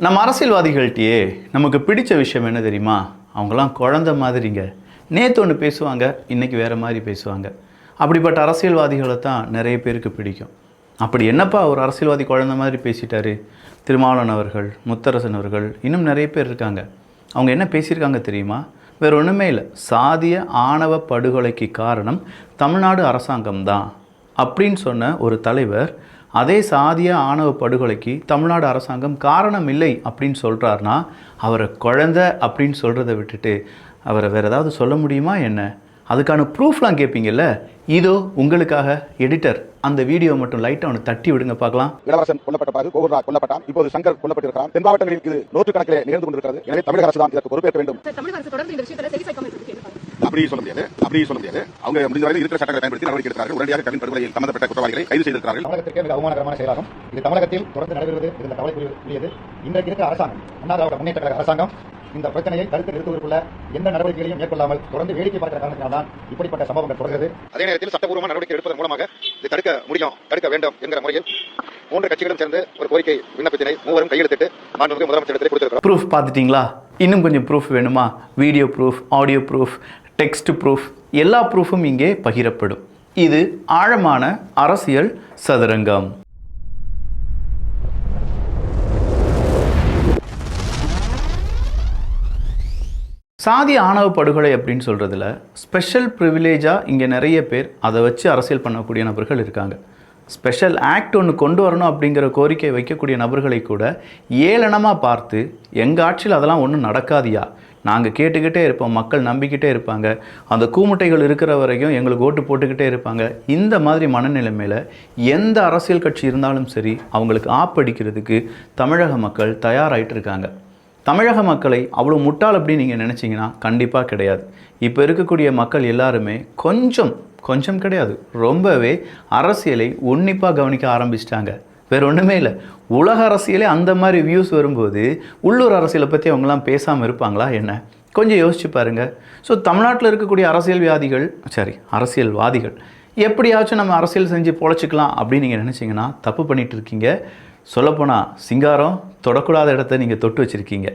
நம்ம அரசியல்வாதிகள்கிட்டயே நமக்கு பிடிச்ச விஷயம் என்ன தெரியுமா? அவங்களாம் குழந்த மாதிரிங்க. நேற்று ஒன்று பேசுவாங்க, இன்றைக்கி வேறு மாதிரி பேசுவாங்க. அப்படிப்பட்ட அரசியல்வாதிகளை தான் நிறைய பேருக்கு பிடிக்கும். அப்படி என்னப்பா ஒரு அரசியல்வாதி குழந்த மாதிரி பேசிட்டாரு? திருமாவளவன் அவர்கள், முத்தரசன் அவர்கள், இன்னும் நிறைய பேர் இருக்காங்க. அவங்க என்ன பேசியிருக்காங்க தெரியுமா? வேறு ஒன்றுமே இல்லை. சாதிய ஆணவ படுகொலைக்கு காரணம் தமிழ்நாடு அரசாங்கம்தான் அப்படின்னு சொன்ன ஒரு தலைவர், அதே சாதிய ஆணவ படுகொலைக்கு தமிழ்நாடு அரசாங்கம் காரணம் இல்லை அப்படின்னு சொல்கிறாருன்னா, அவரை குழந்தை அப்படின்னு சொல்கிறத விட்டுட்டு அவரை வேறு ஏதாவது சொல்ல முடியுமா என்ன? அதுக்கான ப்ரூஃப்லாம் கேட்பீங்கல்ல, இதோ உங்களுக்காக எடிட்டர் அந்த வீடியோ மட்டும் லைட்டாக அவனை தட்டி விடுங்க பார்க்கலாம். இளவரசன் கொல்லப்பட்ட பிறகு கோகுல்ராஜ் கொல்லப்பட்டான். இப்போது சங்கர் கொல்லப்பட்டிருக்கிறான். தென் மாவட்டங்களில் இது நூற்றுக்கணக்கிலே நிகழ்ந்து கொண்டிருக்கிறது. எனவே தமிழக அரசு தான் இதற்கு பொறுப்பேற்க வேண்டும். அப்படி சொல்ல முடியாது. அவங்க முடிந்த வரை இருக்கிற சட்டங்களை பயன்படுத்தி நடவடிக்கை எடுக்கிறார்கள். உடனடியாக கவின் படுகொலையில் சம்பந்தப்பட்ட குற்றவாளிகளை கைது செய்திருக்கிறார்கள். தமிழகத்திற்கு மிக அவமானகரமான செயலாகும். இது தமிழகத்தில் தொடர்ந்து நடைபெறுவது இருந்த கவலைக்குரியது. இன்றைக்கு இருக்கிற அரசாங்கம், அண்ணா திராவிட முன்னேற்ற கழக அரசாங்கம், இந்த பிரச்சனையை தடுத்து நிறுத்துவதற்குள்ள எந்த நடவடிக்கைகளையும் மேற்கொள்ளாமல் தொடர்ந்து வேடிக்கை பார்க்கிற காரணத்தினால்தான் இப்படிப்பட்ட சம்பவங்கள் தொடர்கிறது. அதே நேரத்தில் சட்டப்பூர்வமான நடவடிக்கை எடுப்பதன் மூலமாக இதை தடுக்க வேண்டும் என்கிற முறையில் 3 கட்சிகளும் சேர்ந்து ஒரு கோரிக்கை விண்ணப்பத்தினை மூவரும் கையெழுத்திட்டு மாண்புமிகு முதலமைச்சரிடத்தில் கொடுத்திருக்கிறோம். ப்ரூஃப் பார்த்துட்டிங்களா? இன்னும் கொஞ்சம் ப்ரூஃப் வேணுமா? Video proof, audio proof, text proof, எல்லா ப்ரூஃபும் இங்கே பகிரப்படும். இது ஆழமான அரசியல் சதுரங்கம். சாதிய ஆணவ படுகொலை அப்படின்னு சொல்கிறதுல ஸ்பெஷல் ப்ரிவிலேஜாக இங்கே நிறைய பேர் அதை வச்சு அரசியல் பண்ணக்கூடிய நபர்கள் இருக்காங்க. ஸ்பெஷல் ஆக்ட் ஒன்று கொண்டு வரணும் அப்படிங்கிற கோரிக்கை வைக்கக்கூடிய நபர்களை கூட ஏளனமாக பார்த்து, எங்கள் ஆட்சியில் அதெல்லாம் ஒன்றும் நடக்காதியா, நாங்கள் கேட்டுக்கிட்டே இருப்போம், மக்கள் நம்பிக்கிட்டே இருப்பாங்க, அந்த கூமுட்டைகள் இருக்கிற வரைக்கும் எங்களுக்கு ஓட்டு போட்டுக்கிட்டே இருப்பாங்க, இந்த மாதிரி மனநிலைமையில் எந்த அரசியல் கட்சி இருந்தாலும் சரி அவங்களுக்கு ஆப்படிக்கிறதுக்கு தமிழக மக்கள் தயாராகிட்டு இருக்காங்க. தமிழக மக்களை அவ்வளோ முட்டாள் அப்படின்னு நீங்கள் நினச்சிங்கன்னா கண்டிப்பாக கிடையாது. இப்போ இருக்கக்கூடிய மக்கள் எல்லாருமே கொஞ்சம் கிடையாது, ரொம்பவே அரசியலை உன்னிப்பாக கவனிக்க ஆரம்பிச்சிட்டாங்க. வேறு ஒன்றுமே இல்லை. உலக அரசியலே அந்த மாதிரி வியூஸ் வரும்போது உள்ளூர் அரசியலை பற்றி அவங்களாம் பேசாமல் இருப்பாங்களா என்ன? கொஞ்சம் யோசிச்சு பாருங்கள். ஸோ தமிழ்நாட்டில் இருக்கக்கூடிய அரசியல்வாதிகள் எப்படியாச்சும் நம்ம அரசியல் செஞ்சு பொழைச்சிக்கலாம் அப்படின்னு நீங்கள் நினச்சிங்கன்னா தப்பு பண்ணிகிட்டு இருக்கீங்க. சொல்லப்போனால் சிங்காரம் தொடக்கூடாத இடத்த நீங்கள் தொட்டு வச்சுருக்கீங்க.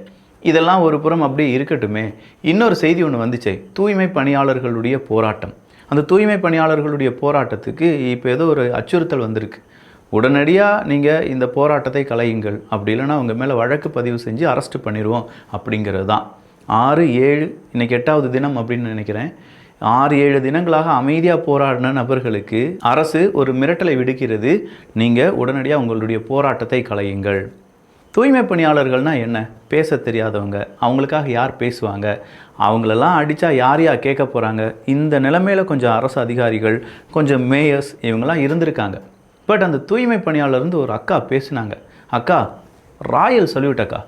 இதெல்லாம் ஒரு புறம் அப்படியே இருக்கட்டுமே, இன்னொரு செய்தி ஒன்று வந்துச்சே, தூய்மை பணியாளர்களுடைய போராட்டம். அந்த தூய்மை பணியாளர்களுடைய போராட்டத்துக்கு இப்போ ஏதோ ஒரு அச்சுறுத்தல் வந்திருக்கு. உடனடியாக நீங்கள் இந்த போராட்டத்தை கலையுங்கள், அப்படி இல்லைன்னா உங்கள் மேலே வழக்கு பதிவு செஞ்சு அரெஸ்ட் பண்ணிடுவோம் அப்படிங்கிறது தான். 6-7 இன்றைக்கி 8வது தினம் அப்படின்னு நினைக்கிறேன். 6-7 தினங்களாக அமைதியாக போராடின நபர்களுக்கு அரசு ஒரு மிரட்டலை விடுக்கிறது. நீங்கள் உடனடியாக உங்களுடைய போராட்டத்தை கலையுங்கள். தூய்மை பணியாளர்கள்னால் என்ன? பேச தெரியாதவங்க, அவங்களுக்காக யார் பேசுவாங்க? அவங்களெல்லாம் அடித்தா யார் கேட்க போகிறாங்க? இந்த நிலைமையில் கொஞ்சம் அரசு அதிகாரிகள், கொஞ்சம் மேயர்ஸ் இவங்கெல்லாம் இருந்திருக்காங்க. பட் அந்த தூய்மை பணியாளர்ந்து ஒரு அக்கா பேசுனாங்க. அக்கா, ராயல் சல்யூட் அக்கா.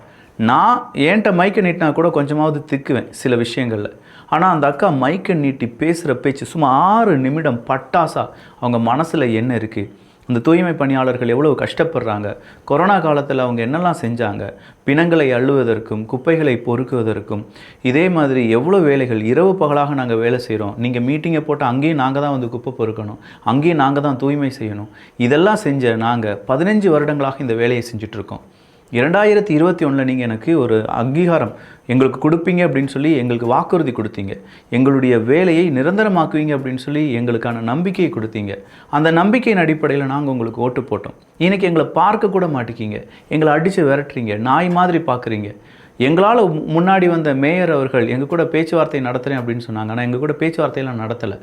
நான் என்கிட்ட மைக்கை நீட்டினா கூட கொஞ்சமாவது திக்குவேன் சில விஷயங்களில். ஆனால் அந்த அக்கா மைக்கை நீட்டி பேசுகிற பேச்சு சும்மா 6 நிமிடம் பட்டாசா அவங்க மனசில் என்ன இருக்குது, அந்த தூய்மை பணியாளர்கள் எவ்வளோ கஷ்டப்படுறாங்க, கொரோனா காலத்தில் அவங்க என்னெல்லாம் செஞ்சாங்க, பிணங்களை அள்ளுவதற்கும் குப்பைகளை பொறுக்குவதற்கும், இதே மாதிரி எவ்வளோ வேலைகள், இரவு பகலாக நாங்கள் வேலை செய்கிறோம். நீங்கள் மீட்டிங்கை போட்டு அங்கேயும் நாங்கள் தான் வந்து குப்பை பொறுக்கணும், அங்கேயும் நாங்கள் தான் தூய்மை செய்யணும். இதெல்லாம் செஞ்ச நாங்கள் 15 வருடங்களாக இந்த வேலையை செஞ்சிட்ருக்கோம். 2021 நீங்கள் எனக்கு ஒரு அங்கீகாரம் எங்களுக்கு கொடுப்பீங்க அப்படின்னு சொல்லி எங்களுக்கு வாக்குறுதி கொடுத்தீங்க. எங்களுடைய வேலையை நிரந்தரமாக்குவீங்க அப்படின்னு சொல்லி எங்களுக்கான நம்பிக்கையை கொடுத்தீங்க. அந்த நம்பிக்கையின் அடிப்படையில் நாங்கள் உங்களுக்கு ஓட்டு போட்டோம். இன்றைக்கி எங்களை பார்க்க கூட மாட்டேங்கிங்க, எங்களை அடித்து விரட்டுறீங்க, நாய் மாதிரி பார்க்குறீங்க. எங்களால் முன்னாடி வந்த மேயர் அவர்கள் எங்கள் கூட பேச்சுவார்த்தை நடத்துகிறேன் அப்படின்னு சொன்னாங்க. ஆனால் எங்கள் கூட பேச்சுவார்த்தையெல்லாம் நடத்தலை.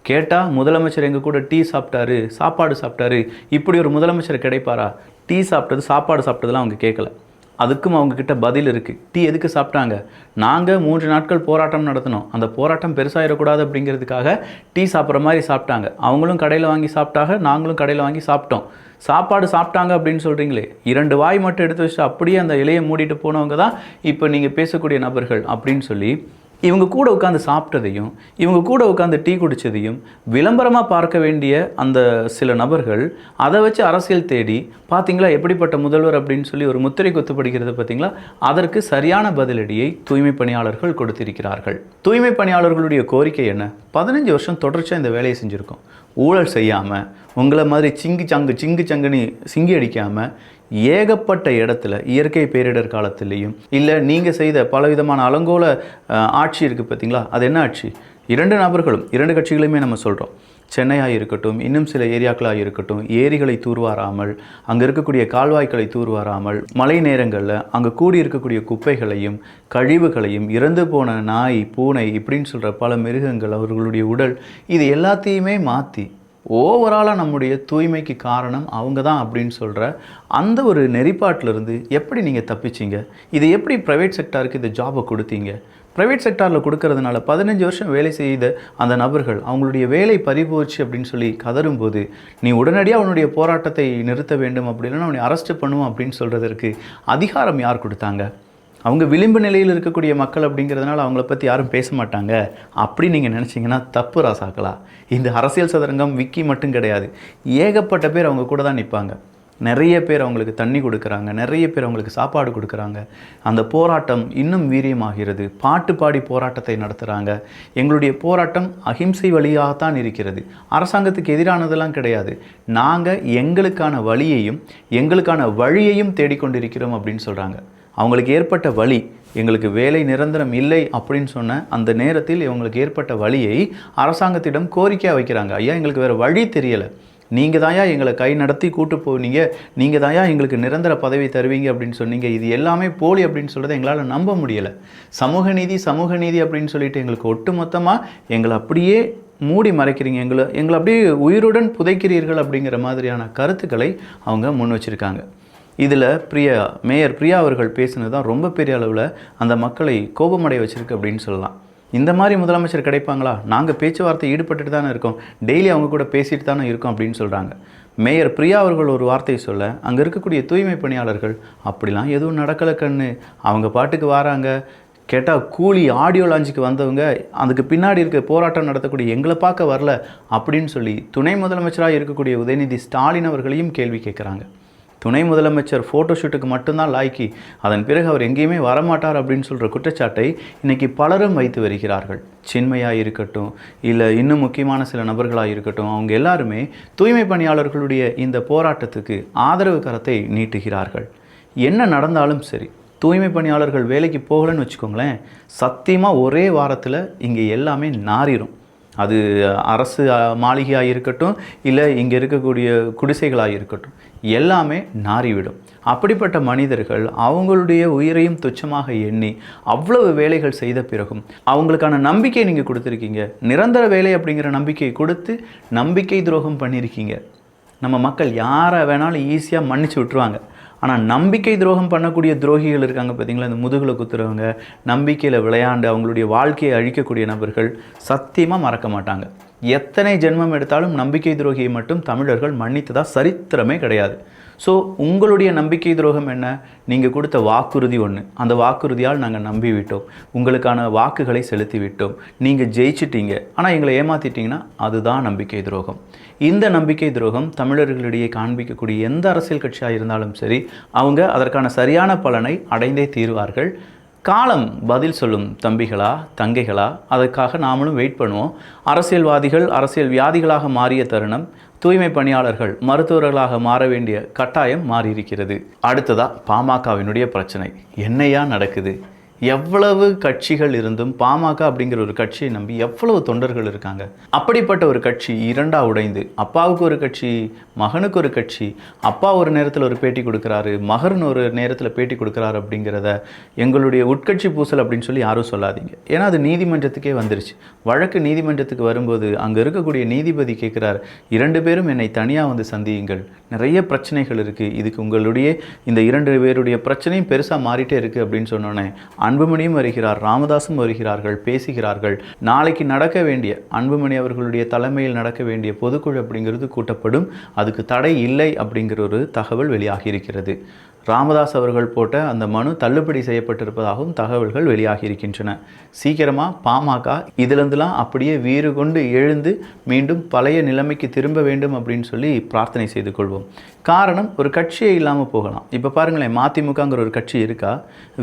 கேட்டால் முதலமைச்சர் எங்கள் கூட டீ சாப்பிட்டாரு, சாப்பாடு சாப்பிட்டாரு. இப்படி ஒரு முதலமைச்சர் கிடைப்பாரா? டீ சாப்பிட்டது, சாப்பாடு சாப்பிட்டதெல்லாம் அவங்க கேட்கல. அதுக்கும் அவங்கக்கிட்ட பதில் இருக்குது. டீ எதுக்கு சாப்பிட்டாங்க? நாங்கள் 3 நாட்கள் போராட்டம் நடத்தினோம், அந்த போராட்டம் பெருசாகிடக்கூடாது அப்படிங்கிறதுக்காக டீ சாப்பிட்ற மாதிரி சாப்பிட்டாங்க. அவங்களும் கடையில் வாங்கி சாப்பிட்டாங்க, நாங்களும் கடையில் வாங்கி சாப்பிட்டோம். சாப்பாடு சாப்பிட்டாங்க அப்படின்னு சொல்கிறீங்களே, 2 வாய் மட்டும் எடுத்து வச்சுட்டு அப்படியே அந்த இலையை மூடிட்டு போனவங்க தான் இப்போ நீங்கள் பேசக்கூடிய நபர்கள் அப்படின்னு சொல்லி இவங்க கூட உட்காந்து சாப்பிட்டதையும் இவங்க கூட உட்காந்து டீ குடித்ததையும் விளம்பரமாக பார்க்க வேண்டிய அந்த சில நபர்கள் அதை வச்சு அரசியல் தேடி பார்த்தீங்களா எப்படிப்பட்ட முதல்வர் அப்படின்னு சொல்லி ஒரு முத்திரை கொத்துப்படுகிறது பார்த்தீங்களா? அதற்கு சரியான பதிலடியை தூய்மை பணியாளர்கள் கொடுத்திருக்கிறார்கள். தூய்மை பணியாளர்களுடைய கோரிக்கை என்ன? 15 வருஷம் தொடர்ச்சியாக இந்த வேலையை செஞ்சுருக்கோம். ஊழல் செய்யாமல், உங்களை மாதிரி சிங்கு சங்குன்னு சிங்கி அடிக்காமல், ஏகப்பட்ட இடத்துல இயற்கை பேரிடர் காலத்திலையும் இல்லை நீங்கள் செய்த பலவிதமான அலங்கோல ஆட்சி இருக்குது பார்த்தீங்களா, அது என்ன ஆட்சி? 2 நபர்களும் 2 கட்சிகளையுமே நம்ம சொல்கிறோம். சென்னையாக இருக்கட்டும், இன்னும் சில ஏரியாக்களாக இருக்கட்டும், ஏரிகளை தூர்வாராமல், அங்கே இருக்கக்கூடிய கால்வாய்களை தூர்வாராமல், மழை நேரங்களில் அங்கே கூடி இருக்கக்கூடிய குப்பைகளையும் கழிவுகளையும், இறந்து போன நாய் பூனை இப்படின்னு சொல்கிற பல மிருகங்கள், அவர்களுடைய உடல், இது எல்லாத்தையுமே மாற்றி ஓவராலாக நம்முடைய தூய்மைக்கு காரணம் அவங்க தான் அப்படின்னு சொல்கிற அந்த ஒரு நெறிப்பாட்டிலிருந்து எப்படி நீங்கள் தப்பிச்சிங்க? இதை எப்படி ப்ரைவேட் செக்டாருக்கு இந்த ஜாபை கொடுத்தீங்க? ப்ரைவேட் செக்டாரில் கொடுக்கறதுனால 15 வருஷம் வேலை செய்த அந்த நபர்கள் அவங்களுடைய வேலை பறிபோச்சு அப்படின்னு சொல்லி கதறும்போது, நீ உடனடியாக அவனுடைய போராட்டத்தை நிறுத்த வேண்டும், அப்படி இல்லைன்னா அவனை அரெஸ்ட் பண்ணுவோம் அப்படின்னு சொல்கிறதற்கு அதிகாரம் யார் கொடுத்தாங்க? அவங்க விளிம்பு நிலையில் இருக்கக்கூடிய மக்கள் அப்படிங்கிறதுனால அவங்கள பற்றி யாரும் பேச மாட்டாங்க அப்படி நீங்கள் நினச்சிங்கன்னா தப்பு ராசாக்களா. இந்த அரசியல் சதுரங்கம் விக்கி மட்டும் கிடையாது, ஏகப்பட்ட பேர் அவங்க கூட தான் நிற்பாங்க. நிறைய பேர் அவங்களுக்கு தண்ணி கொடுக்குறாங்க, நிறைய பேர் அவங்களுக்கு சாப்பாடு கொடுக்குறாங்க. அந்த போராட்டம் இன்னும் வீரியமாகிறது. பாட்டு பாடி போராட்டத்தை நடத்துகிறாங்க. எங்களுடைய போராட்டம் அஹிம்சை வழியாகத்தான் இருக்கிறது, அரசாங்கத்துக்கு எதிரானதெல்லாம் கிடையாது. நாங்கள் எங்களுக்கான வழியையும் எங்களுக்கான வழியையும் தேடிக்கொண்டிருக்கிறோம் அப்படின்னு சொல்கிறாங்க. அவங்களுக்கு ஏற்பட்ட வழி, எங்களுக்கு வேலை நிரந்தரம் இல்லை அப்படின்னு சொன்ன அந்த நேரத்தில் இவங்களுக்கு ஏற்பட்ட வழியை அரசாங்கத்திடம் கோரிக்கையாக வைக்கிறாங்க. ஐயா, எங்களுக்கு வேறு வழி தெரியலை, நீங்கள் தாயா எங்களை கை நடத்தி கூட்டு போனீங்க, நீங்கள் தாயா எங்களுக்கு நிரந்தர பதவி தருவீங்க அப்படின்னு சொன்னீங்க, இது எல்லாமே போலி அப்படின்னு சொல்கிறத எங்களால் நம்ப முடியலை. சமூக நீதி அப்படின்னு சொல்லிட்டு எங்களுக்கு ஒட்டுமொத்தமாக எங்களை அப்படியே மூடி மறைக்கிறீங்க, எங்களை அப்படியே உயிருடன் புதைக்கிறீர்கள் அப்படிங்கிற மாதிரியான கருத்துக்களை அவங்க முன் வச்சுருக்காங்க. இதில் மேயர் பிரியா அவர்கள் பேசினது தான் ரொம்ப பெரிய அளவில் அந்த மக்களை கோபமடைய வச்சுருக்கு அப்படின்னு சொல்லலாம். இந்த மாதிரி முதலமைச்சர் கிடைப்பாங்களா? நாங்கள் பேச்சுவார்த்தை ஈடுபட்டுட்டு தானே இருக்கோம், டெய்லி அவங்க கூட பேசிட்டு தானே இருக்கோம் அப்படின்னு சொல்கிறாங்க. மேயர் பிரியா அவர்கள் ஒரு வார்த்தை சொல்ல, அங்கே இருக்கக்கூடிய தூய்மை பணியாளர்கள் அப்படிலாம் எதுவும் நடக்கலை கண்ணு, அவங்க பாட்டுக்கு வராங்க, கேட்டால் கூலி ஆடியோ லாஞ்சுக்கு வந்தவங்க அதுக்கு பின்னாடி இருக்க போராட்டம் நடத்தக்கூடிய எங்களை பார்க்க வரல அப்படின்னு சொல்லி துணை முதலமைச்சராக இருக்கக்கூடிய உதயநிதி ஸ்டாலின் அவர்களையும் கேள்வி கேட்குறாங்க. துணை முதலமைச்சர் ஃபோட்டோஷூட்டுக்கு மட்டும்தான் லாய்க்கி, அதன் பிறகு அவர் எங்கேயுமே வரமாட்டார் அப்படின்னு சொல்கிற குற்றச்சாட்டை இன்றைக்கி பலரும் வைத்து வருகிறார்கள். சின்மையாக இருக்கட்டும், இல்லை இன்னும் முக்கியமான சில நபர்களாக இருக்கட்டும், அவங்க எல்லாருமே தூய்மை பணியாளர்களுடைய இந்த போராட்டத்துக்கு ஆதரவு கரத்தை நீட்டுகிறார்கள். என்ன நடந்தாலும் சரி, தூய்மை பணியாளர்கள் வேலைக்கு போகலன்னு வச்சுக்கோங்களேன், சத்தியமாக ஒரே வாரத்தில் இங்கே எல்லாமே நாறிடும். அது அரசு மாளிகையாக இருக்கட்டும், இல்லை இங்கே இருக்கக்கூடிய குடிசைகளாக இருக்கட்டும், எல்லாமே நாறிவிடும். அப்படிப்பட்ட மனிதர்கள் அவங்களுடைய உயிரையும் துச்சமாக எண்ணி அவ்வளவு வேலைகள் செய்த பிறகும் அவங்களுக்கான நம்பிக்கை நீங்கள் கொடுத்துருக்கீங்க. நிரந்தர வேலை அப்படிங்கிற நம்பிக்கையை கொடுத்து நம்பிக்கை துரோகம் பண்ணியிருக்கீங்க. நம்ம மக்கள் யாரை வேணாலும் ஈஸியாக மன்னிச்சு விட்டுருவாங்க. ஆனால் நம்பிக்கை துரோகம் பண்ணக்கூடிய துரோகிகள் இருக்காங்க பார்த்தீங்களா, இந்த முதுகில் குத்துறவங்க, நம்பிக்கையில் விளையாண்டு அவங்களுடைய வாழ்க்கையை அழிக்கக்கூடிய நபர்கள் சத்தியமாக மறக்க மாட்டாங்க. எத்தனை ஜென்மம் எடுத்தாலும் நம்பிக்கை துரோகியை மட்டும் தமிழர்கள் மன்னித்ததா சரித்திரமே கிடையாது. ஸோ உங்களுடைய நம்பிக்கை துரோகம் என்ன? நீங்கள் கொடுத்த வாக்குறுதி ஒன்று, அந்த வாக்குறுதியால் நாங்கள் நம்பி விட்டோம், உங்களுக்கான வாக்குகளை செலுத்தி விட்டோம், நீங்கள் ஜெயிச்சிட்டீங்க, ஆனால் எங்களை ஏமாற்றிட்டீங்கன்னா அதுதான் நம்பிக்கை துரோகம். இந்த நம்பிக்கை துரோகம் தமிழர்களிடையே காண்பிக்கக்கூடிய எந்த அரசியல் கட்சியாக இருந்தாலும் சரி, அவங்க அதற்கான சரியான பலனை அடைந்தே தீர்வார்கள். காலம் பதில் சொல்லும் தம்பிகளா தங்கைகளா, அதுக்காக நாமளும் வெயிட் பண்ணுவோம். அரசியல்வாதிகள் அரசியல் வியாதிகளாக மாறிய தருணம், தூய்மை பணியாளர்கள் மருத்துவர்களாக மாற வேண்டிய கட்டாயம் மாறியிருக்கிறது. அடுத்ததா பாமகவினுடைய பிரச்சனை என்னையா நடக்குது? எவ்வளவு கட்சிகள் இருந்தும் பாமக அப்படிங்கிற ஒரு கட்சியை நம்பி எவ்வளவு தொண்டர்கள் இருக்காங்க. அப்படிப்பட்ட ஒரு கட்சி இரண்டா உடைந்து, அப்பாவுக்கு ஒரு கட்சி, மகனுக்கு ஒரு கட்சி, அப்பா ஒரு நேரத்தில் ஒரு பேட்டி கொடுக்குறாரு, மகன் ஒரு நேரத்தில் பேட்டி கொடுக்குறாரு அப்படிங்கிறத எங்களுடைய உட்கட்சி பூசல் அப்படின்னு சொல்லி யாரும் சொல்லாதீங்க. ஏன்னா அது நீதிமன்றத்துக்கே வந்துருச்சு. வழக்கு நீதிமன்றத்துக்கு வரும்போது அங்கே இருக்கக்கூடிய நீதிபதி கேட்குறாரு, 2 பேரும் என்னை தனியாக வந்து சந்தியுங்கள், நிறைய பிரச்சனைகள் இருக்குது, இதுக்கு உங்களுடைய இந்த 2 பேருடைய பிரச்சனையும் பெருசாக மாறிட்டே இருக்குது அப்படின்னு சொன்னோன்னே அன்புமணியும் வருகிறார், ராமதாசும் வருகிறார்கள், பேசுகிறார்கள். நாளைக்கு நடக்க வேண்டிய அன்புமணி அவர்களுடைய தலைமையில் நடக்க வேண்டிய பொதுக்குழு அப்படிங்கிறது கூட்டப்படும். அதுக்கு தடை இல்லை அப்படிங்கிற ஒரு தகவல் வெளியாகி இருக்கிறது. ராமதாஸ் அவர்கள் போட்ட அந்த மனு தள்ளுபடி செய்யப்பட்டிருப்பதாகவும் தகவல்கள் வெளியாகி இருக்கின்றன. சீக்கிரமாக பாமக இதிலிருந்துலாம் அப்படியே வீறு கொண்டு எழுந்து மீண்டும் பழைய நிலைமைக்கு திரும்ப வேண்டும் அப்படின்னு சொல்லி பிரார்த்தனை செய்து கொள்வோம். காரணம், ஒரு கட்சியே இல்லாமல் போகலாம். இப்போ பாருங்களேன், மதிமுகங்கிற ஒரு கட்சி இருக்கா,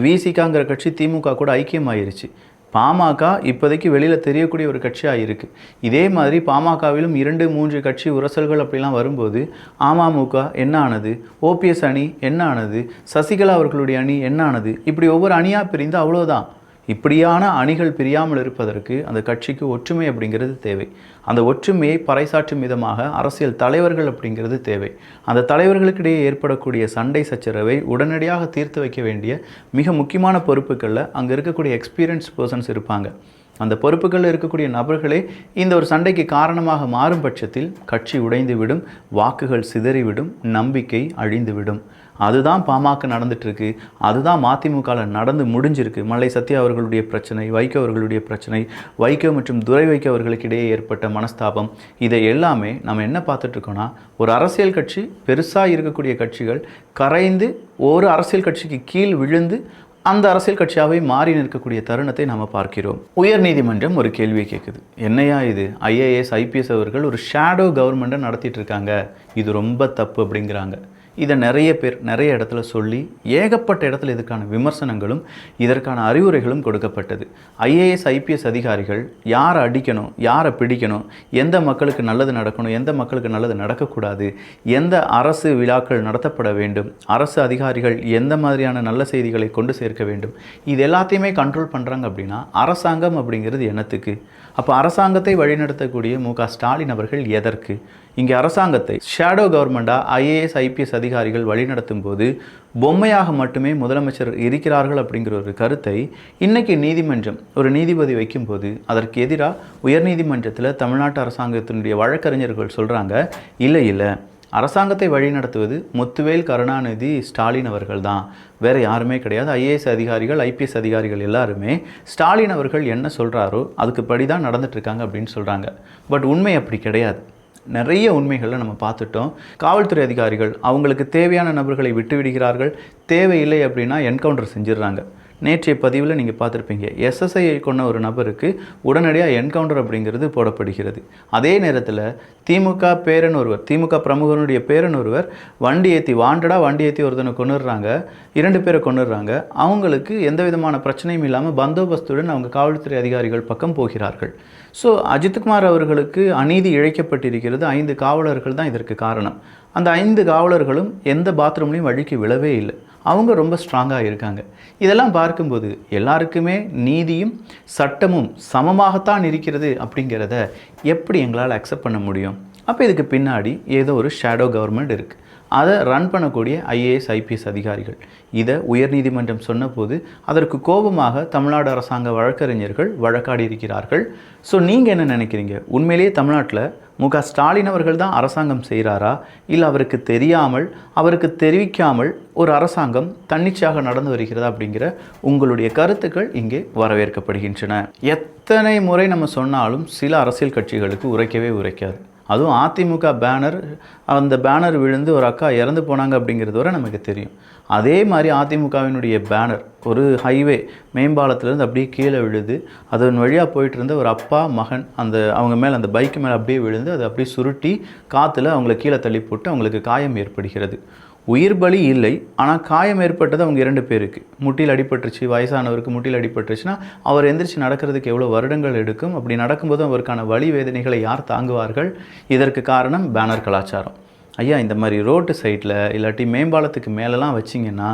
விசிகாங்கிற கட்சி திமுக கூட ஐக்கியமாயிருச்சு. பாமக இப்போதைக்கு வெளியில் தெரியக்கூடிய ஒரு கட்சியாக இருக்குது. இதே மாதிரி பாமகவிலும் 2-3 கட்சி உரசல்கள் அப்படிலாம் வரும்போது அமமுக என்ன ஆனது, ஓபிஎஸ் அணி என்ன ஆனது, சசிகலா அவர்களுடைய அணி என்ன ஆனது, இப்படி ஒவ்வொரு அணியாக பிரிந்து அவ்வளோதான். இப்படியான அணிகள் பிரியாமல் இருப்பதற்கு அந்த கட்சிக்கு ஒற்றுமை அப்படிங்கிறது தேவை. அந்த ஒற்றுமையை பறைசாற்றும் விதமாக அரசியல் தலைவர்கள் அப்படிங்கிறது தேவை. அந்த தலைவர்களுக்கிடையே ஏற்படக்கூடிய சண்டை சச்சரவை உடனடியாக தீர்த்து வைக்க வேண்டிய மிக முக்கியமான பொறுப்புகளில் அங்கே இருக்கக்கூடிய எக்ஸ்பீரியன்ஸ் பர்சன்ஸ் இருப்பாங்க. அந்த பொறுப்புகளில் இருக்கக்கூடிய நபர்களே இந்த ஒரு சண்டைக்கு காரணமாக மாறும் பட்சத்தில் கட்சி உடைந்துவிடும், வாக்குகள் சிதறிவிடும், நம்பிக்கை அழிந்துவிடும். அதுதான் பாமக நடந்துட்டுருக்கு. அதுதான் மதிமுகவில் நடந்து முடிஞ்சிருக்கு. மல்லை சத்யா அவர்களுடைய பிரச்சனை, வைகோ அவர்களுடைய பிரச்சனை, வைகோ மற்றும் துரை வைகோ அவர்களுக்கு இடையே ஏற்பட்ட மனஸ்தாபம், இதை எல்லாமே நம்ம என்ன பார்த்துட்ருக்கோன்னா, ஒரு அரசியல் கட்சி பெருசாக இருக்கக்கூடிய கட்சிகள் கரைந்து ஒரு அரசியல் கட்சிக்கு கீழ் விழுந்து அந்த அரசியல் கட்சியாகவே மாறி நிற்கக்கூடிய தருணத்தை நாம் பார்க்கிறோம். உயர்நீதிமன்றம் ஒரு கேள்வியை கேட்குது. என்னையா இது, IAS IPS அவர்கள் ஒரு ஷேடோ கவர்மெண்ட்டை நடத்திட்டு இருக்காங்க, இது ரொம்ப தப்பு அப்படிங்கிறாங்க. இதை நிறைய பேர் நிறைய இடத்துல சொல்லி ஏகப்பட்ட இடத்துல இதுக்கான விமர்சனங்களும் இதற்கான அறிவுரைகளும் கொடுக்கப்பட்டது. IAS IPS அதிகாரிகள் யாரை அடிக்கணும், யாரை பிடிக்கணும், எந்த மக்களுக்கு நல்லது நடக்கணும், எந்த மக்களுக்கு நல்லது நடக்கக்கூடாது, எந்த அரசு விழாக்கள் நடத்தப்பட வேண்டும், அரசு அதிகாரிகள் எந்த மாதிரியான நல்ல செய்திகளை கொண்டு சேர்க்க வேண்டும், இது எல்லாத்தையுமே கண்ட்ரோல் பண்ணுறாங்க. அப்படின்னா அரசாங்கம் அப்படிங்கிறது என்னத்துக்கு? அப்போ அரசாங்கத்தை வழிநடத்தக்கூடிய MK ஸ்டாலின் அவர்கள் எதற்கு? இங்கே அரசாங்கத்தை ஷேடோ கவர்மெண்ட்டாக IAS IPS அதிகாரிகள் வழிநடத்தும் போது பொம்மையாக மட்டுமே முதலமைச்சர் இருக்கிறார்கள் அப்படிங்கிற ஒரு கருத்தை இன்றைக்கி நீதிமன்றம் ஒரு நீதிபதி வைக்கும்போது அதற்கு எதிராக உயர்நீதிமன்றத்தில் தமிழ்நாட்டு அரசாங்கத்தினுடைய வழக்கறிஞர்கள் சொல்கிறாங்க, இல்லை அரசாங்கத்தை வழிநடத்துவது முத்துவேல் கருணாநிதி ஸ்டாலின் அவர்கள் தான், வேறு யாருமே கிடையாது. IAS அதிகாரிகள் IPS அதிகாரிகள் எல்லாருமே ஸ்டாலின் அவர்கள் என்ன சொல்கிறாரோ அதுக்கு படி தான் நடந்துட்டுருக்காங்க அப்படின்னு சொல்கிறாங்க. பட் உண்மை அப்படி கிடையாது. நிறைய உண்மைகளை நம்ம பார்த்துட்டோம். காவல்துறை அதிகாரிகள் அவங்களுக்கு தேவையான நபர்களை விட்டு விடுகிறார்கள், தேவையில்லை அப்படின்னா என்கவுண்டர் செஞ்சிடுறாங்க. நேற்றைய பதிவில் நீங்கள் பார்த்துருப்பீங்க, SSIயை கொண்ட ஒரு நபருக்கு உடனடியாக என்கவுண்டர் அப்படிங்கிறது போடப்படுகிறது. அதே நேரத்தில் திமுக பேரன் ஒருவர், திமுக பிரமுகனுடைய பேரன் ஒருவர் வண்டி ஏற்றி ஒருத்தனை கொண்டுடுறாங்க, 2 பேரை கொண்டுடுறாங்க. அவங்களுக்கு எந்த விதமான பிரச்சனையும் இல்லாமல் பந்தோபஸ்துடன் அவங்க காவல்துறை அதிகாரிகள் பக்கம் போகிறார்கள். ஸோ அஜித்குமார் அவர்களுக்கு அநீதி இழைக்கப்பட்டிருக்கிறது. 5 காவலர்கள் தான் இதற்கு காரணம். அந்த 5 காவலர்களும் எந்த பாத்ரூம்லையும் வழிக்கு விழவே இல்லை. அவங்க ரொம்ப ஸ்ட்ராங்காக இருக்காங்க. இதெல்லாம் பார்க்கும்போது எல்லாருக்குமே நீதியும் சட்டமும் சமமாகத்தான் இருக்கிறது அப்படிங்கிறத எப்படி எங்களால் அக்செப்ட் பண்ண முடியும்? அப்போ இதுக்கு பின்னாடி ஏதோ ஒரு ஷேடோ கவர்மெண்ட் இருக்குது. அதை ரன் பண்ணக்கூடிய IAS IPS அதிகாரிகள். இதை உயர்நீதிமன்றம் சொன்னபோது அதற்கு கோபமாக தமிழ்நாடு அரசாங்க வழக்கறிஞர்கள் வழக்காடி இருக்கிறார்கள். ஸோ நீங்கள் என்ன நினைக்கிறீங்க? உண்மையிலேயே தமிழ்நாட்டில் MK ஸ்டாலின் அவர்கள் தான் அரசாங்கம் செய்கிறாரா, இல்லை அவருக்கு தெரியாமல் அவருக்கு தெரிவிக்காமல் ஒரு அரசாங்கம் தன்னிச்சையாக நடந்து வருகிறதா அப்படிங்கிற உங்களுடைய கருத்துக்கள் இங்கே வரவேற்கப்படுகின்றன. எத்தனை முறை நம்ம சொன்னாலும் சில அரசியல் கட்சிகளுக்கு உரைக்கவே உரைக்காது. அதுவும் அதிமுக பேனர், அந்த பேனர் விழுந்து ஒரு அக்கா இறந்து போனாங்க அப்படிங்கிறது வரை நமக்கு தெரியும். அதே மாதிரி அதிமுகவினுடைய பேனர் ஒரு ஹைவே மேம்பாலத்திலேருந்து அப்படியே கீழே விழுது, அதன் வழியாக போயிட்டு இருந்த ஒரு அப்பா மகன் அவங்க மேலே அந்த பைக்கு மேலே அப்படியே விழுந்து அதை அப்படியே சுருட்டி காற்றுல அவங்கள கீழே தள்ளி போட்டு அவங்களுக்கு காயம் ஏற்படுகிறது. உயிர் பலி இல்லை, ஆனால் காயம் ஏற்பட்டது அவங்க 2 பேருக்கு. முட்டியில் அடிபட்டுருச்சு, வயசானவருக்கு முட்டியில் அடிபட்டுருச்சுன்னா அவர் எந்திரிச்சு நடக்கிறதுக்கு எவ்வளோ வருடங்கள் எடுக்கும்? அப்படி நடக்கும்போது அவருக்கான வலி வேதனைகளை யார் தாங்குவார்கள்? இதற்கு காரணம் பேனர் கலாச்சாரம். ஐயா, இந்த மாதிரி ரோட்டு சைட்டில் இல்லாட்டி மேம்பாலத்துக்கு மேலெலாம் வச்சிங்கன்னா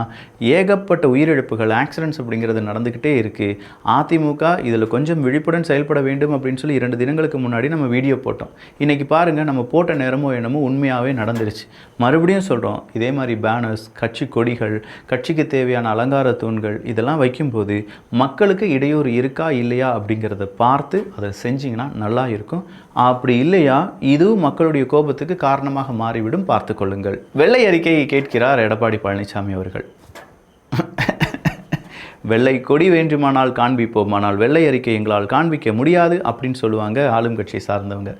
ஏகப்பட்ட உயிரிழப்புகள், ஆக்சிடென்ட்ஸ் அப்படிங்கிறது நடந்துக்கிட்டே இருக்குது. அதிமுக இதில் கொஞ்சம் விழிப்புடன் செயல்பட வேண்டும் அப்படின்னு சொல்லி 2 தினங்களுக்கு முன்னாடி நம்ம வீடியோ போட்டோம். இன்றைக்கி பாருங்கள், நம்ம போட்ட நேரமோ என்னமோ உண்மையாகவே நடந்துருச்சு. மறுபடியும் சொல்கிறோம், இதே மாதிரி பேனர்ஸ், கட்சி கொடிகள், கட்சிக்கு தேவையான அலங்கார தூண்கள் இதெல்லாம் வைக்கும்போது மக்களுக்கு இடையூறு இருக்கா இல்லையா அப்படிங்கிறத பார்த்து அதை செஞ்சிங்கன்னா நல்லா இருக்கும். அப்படி இல்லையா இதுவும் மக்களுடைய கோபத்துக்கு காரணமாக மாறிவிடும், பார்த்து கொள்ளுங்கள். வெள்ளை அறிக்கையை கேட்கிறார் எடப்பாடி பழனிசாமி அவர்கள். வெள்ளை கொடி வேண்டுமானால் காண்பிப்போம், ஆனால் வெள்ளை அறிக்கை எங்களால் காண்பிக்க முடியாது அப்படின்னு சொல்லுவாங்க ஆளும் கட்சியை சார்ந்தவங்க.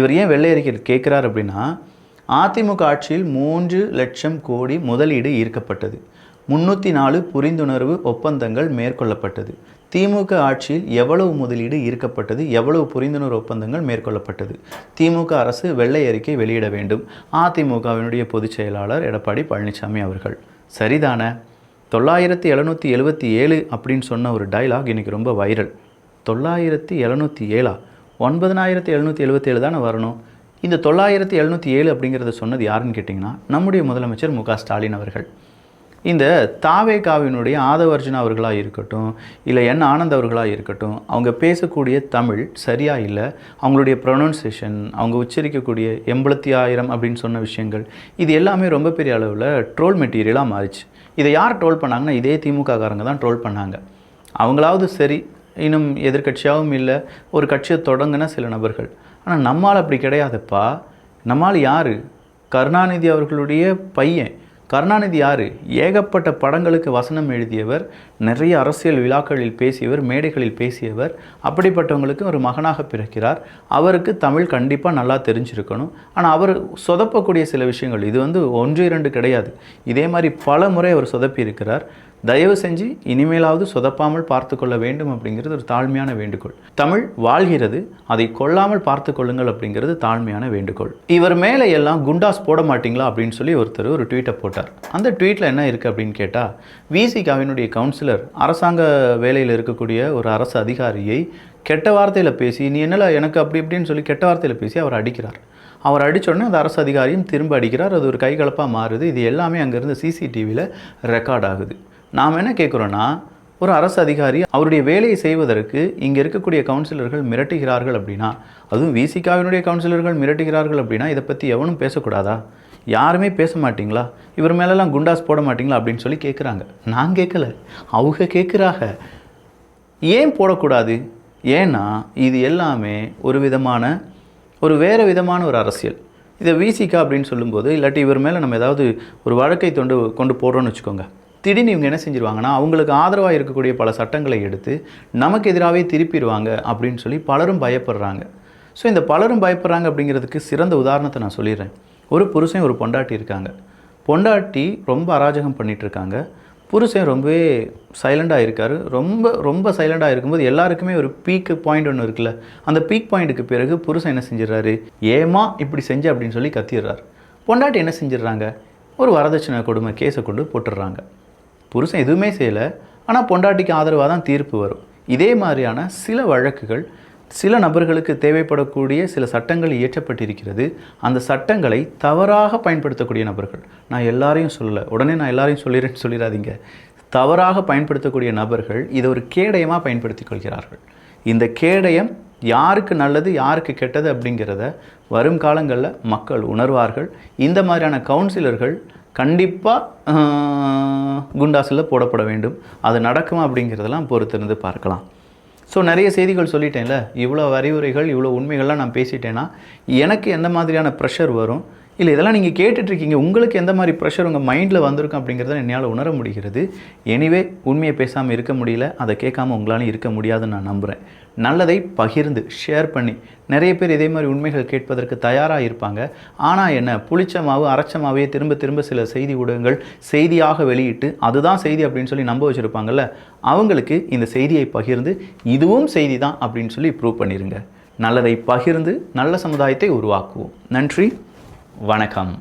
இவர் ஏன் வெள்ளை அறிக்கை கேட்குறார் அப்படின்னா, அதிமுக ஆட்சியில் 3 லட்சம் கோடி முதலீடு ஈர்க்கப்பட்டது, 304 புரிந்துணர்வு ஒப்பந்தங்கள் மேற்கொள்ளப்பட்டது. திமுக ஆட்சியில் எவ்வளவு முதலீடு ஈர்க்கப்பட்டது, எவ்வளவு புரிந்துணர்வு ஒப்பந்தங்கள் மேற்கொள்ளப்பட்டது? திமுக அரசு வெள்ளை அறிக்கை வெளியிட வேண்டும். அதிமுகவினுடைய பொதுச் செயலாளர் எடப்பாடி பழனிசாமி அவர்கள். சரிதானே? 9777 அப்படின்னு சொன்ன ஒரு டைலாக் இன்றைக்கி ரொம்ப வைரல். 9707 9777 தானே வரணும். இந்த 9707 அப்படிங்கிறத சொன்னது யாருன்னு கேட்டிங்கன்னா நம்முடைய முதலமைச்சர் மு.க. ஸ்டாலின் அவர்கள். இந்த தாவேகாவினுடைய ஆதவர்ஜுனா அவர்களாக இருக்கட்டும், இல்லை என் ஆனந்த் அவர்களாக இருக்கட்டும், அவங்க பேசக்கூடிய தமிழ் சரியாக இல்லை, அவங்களுடைய ப்ரொனவுன்சியேஷன், அவங்க உச்சரிக்கக்கூடிய 80,000 அப்படின்னு சொன்ன விஷயங்கள், இது எல்லாமே ரொம்ப பெரிய அளவில் ட்ரோல் மெட்டீரியலாக மாறிச்சு. இதை யார் ட்ரோல் பண்ணாங்கன்னா இதே திமுக காரங்க தான் ட்ரோல் பண்ணாங்க. அவங்களாவது சரி, இன்னும் எதிர்கட்சியாகவும் இல்லை, ஒரு கட்சியை தொடங்கின சில நபர்கள். ஆனால் நம்மால் அப்படி கிடையாதுப்பா. நம்மால் யார்? கருணாநிதி அவர்களுடைய பையன். கருணாநிதி யார்? ஏகப்பட்ட படங்களுக்கு வசனம் எழுதியவர், நிறைய அரசியல் விழாக்களில் பேசியவர், மேடைகளில் பேசியவர். அப்படிப்பட்டவங்களுக்கு ஒரு மகனாக பிறக்கிறார். அவருக்கு தமிழ் கண்டிப்பாக நல்லா தெரிஞ்சிருக்கணும். ஆனால் அவர் சொதப்பக்கூடிய சில விஷயங்கள், இது 1, 2 கிடையாது, இதே மாதிரி பல முறை அவர் சொதப்பி இருக்கிறார். தயவு செஞ்சு இனிமேலாவது சொதப்பாமல் பார்த்து கொள்ள வேண்டும் அப்படிங்கிறது ஒரு தாழ்மையான வேண்டுகோள். தமிழ் வாழ்கிறது, அதை கொள்ளாமல் பார்த்து கொள்ளுங்கள் அப்படிங்கிறது தாழ்மையான வேண்டுகோள். இவர் மேலே எல்லாம் குண்டாஸ் போட மாட்டிங்களா அப்படின்னு சொல்லி ஒருத்தர் ஒரு ட்வீட்டை போட்டார். அந்த ட்வீட்டில் என்ன இருக்குது அப்படின்னு கேட்டால், விசிகாவினுடைய கவுன்சிலர் அரசாங்க வேலையில் இருக்கக்கூடிய ஒரு அரசு அதிகாரியை கெட்ட வார்த்தையில் பேசி, நீ என்னல எனக்கு அப்படி இப்படின்னு சொல்லி கெட்ட வார்த்தையில் பேசி அவர் அடிக்கிறார். அவர் அடித்தோடனே அந்த அரசு அதிகாரியும் திரும்ப அடிக்கிறார். அது ஒரு கைகலப்பாக மாறுது. இது எல்லாமே அங்கேருந்து சிசிடிவியில் ரெக்கார்ட் ஆகுது. நாம் என்ன கேட்குறோன்னா, ஒரு அரசு அதிகாரி அவருடைய வேலையை செய்வதற்கு இங்கே இருக்கக்கூடிய கவுன்சிலர்கள் மிரட்டுகிறார்கள் அப்படின்னா, அதுவும் விசிகாவினுடைய கவுன்சிலர்கள் மிரட்டுகிறார்கள் அப்படின்னா, இதை பற்றி எவனும் பேசக்கூடாதா? யாருமே பேச மாட்டிங்களா? இவர் மேலெல்லாம் குண்டாஸ் போட மாட்டிங்களா அப்படின்னு சொல்லி கேட்குறாங்க. நான் கேட்கல, அவங்க கேட்குறாங்க. ஏன் போடக்கூடாது? ஏன்னா இது எல்லாமே வேறு விதமான ஒரு அரசியல். இதை விசிகா அப்படின்னு சொல்லும்போது, இல்லாட்டி இவர் மேலே நம்ம ஏதாவது ஒரு வழக்கை கொண்டு போடுறோன்னு வச்சுக்கோங்க, திடீர்னு இவங்க என்ன செஞ்சிருவாங்கன்னா, அவங்களுக்கு ஆதரவாக இருக்கக்கூடிய பல சட்டங்களை எடுத்து நமக்கு எதிராகவே திருப்பிடுவாங்க அப்படின்னு சொல்லி பலரும் பயப்படுறாங்க. ஸோ இந்த பலரும் பயப்படுறாங்க அப்படிங்கிறதுக்கு சிறந்த உதாரணத்தை நான் சொல்லிடுறேன். ஒரு புருஷன் ஒரு பொண்டாட்டி இருக்காங்க. பொண்டாட்டி ரொம்ப அராஜகம் பண்ணிகிட்ருக்காங்க. புருஷன் ரொம்பவே சைலண்டாக இருக்கார். ரொம்ப சைலண்டாக இருக்கும்போது எல்லாருக்குமே ஒரு பீக்கு பாயிண்ட் ஒன்று இருக்குல்ல, அந்த பீக் பாயிண்ட்டுக்கு பிறகு புருஷன் என்ன செஞ்சிடறாரு, ஏமா இப்படி செஞ்ச அப்படின்னு சொல்லி கத்திடுறாரு. பொண்டாட்டி என்ன செஞ்சிடறாங்க, ஒரு வரதட்சணை கொடுமை கேஸை கொண்டு போட்டுடுறாங்க. புருஷன் எதுவுமே செய்யலை, ஆனால் பொண்டாட்டிக்கு ஆதரவாக தான் தீர்ப்பு வரும். இதே மாதிரியான சில வழக்குகள், சில நபர்களுக்கு தேவைப்படக்கூடிய சில சட்டங்கள் இயற்றப்பட்டிருக்கிறது. அந்த சட்டங்களை தவறாக பயன்படுத்தக்கூடிய நபர்கள், நான் எல்லாரையும் சொல்லலை, உடனே நான் எல்லாரையும் சொல்லிடுறேன்னு சொல்லிடாதீங்க, தவறாக பயன்படுத்தக்கூடிய நபர்கள் இதை ஒரு கேடயமாக பயன்படுத்தி கொள்கிறார்கள். இந்த கேடயம் யாருக்கு நல்லது யாருக்கு கெட்டது அப்படிங்கிறத வரும் காலங்களில் மக்கள் உணர்வார்கள். இந்த மாதிரியான கவுன்சிலர்கள் கண்டிப்பாக குண்டாஸில் போடப்பட வேண்டும். அது நடக்குமா அப்படிங்கிறதெல்லாம் பொறுத்திருந்து பார்க்கலாம். ஸோ நிறைய செய்திகள் சொல்லிட்டேன்ல, இவ்வளோ அறிவுரைகள், இவ்வளோ உண்மைகள்லாம் நான் பேசிட்டேன்னா எனக்கு எந்த மாதிரியான ப்ரெஷர் வரும், இல்லை இதெல்லாம் நீங்கள் கேட்டுட்ருக்கீங்க, உங்களுக்கு எந்த மாதிரி ப்ரெஷர் உங்கள் மைண்டில் வந்திருக்கும் அப்படிங்கிறத என்னால் உணர முடிகிறது. எனிவே உண்மையை பேசாமல் இருக்க முடியல, அதை கேட்காமல் உங்களால் இருக்க முடியாதுன்னு நான் நம்புகிறேன். நல்லதை பகிர்ந்து ஷேர் பண்ணி நிறைய பேர் இதே மாதிரி உண்மைகள் கேட்பதற்கு தயாராக இருப்பாங்க. ஆனால் என்ன, புளிச்ச மாவு அரைச்ச மாவே திரும்ப சில செய்தி ஊடகங்கள் செய்தியாக வெளியிட்டு அதுதான் செய்தி அப்படின்னு சொல்லி நம்ப வச்சுருப்பாங்கள்ல, அவங்களுக்கு இந்த செய்தியை பகிர்ந்து இதுவும் செய்தி தான் அப்படின்னு சொல்லி ப்ரூவ் பண்ணிடுங்க. நல்லதை பகிர்ந்து நல்ல சமுதாயத்தை உருவாக்குவோம். நன்றி, வணக்கம்.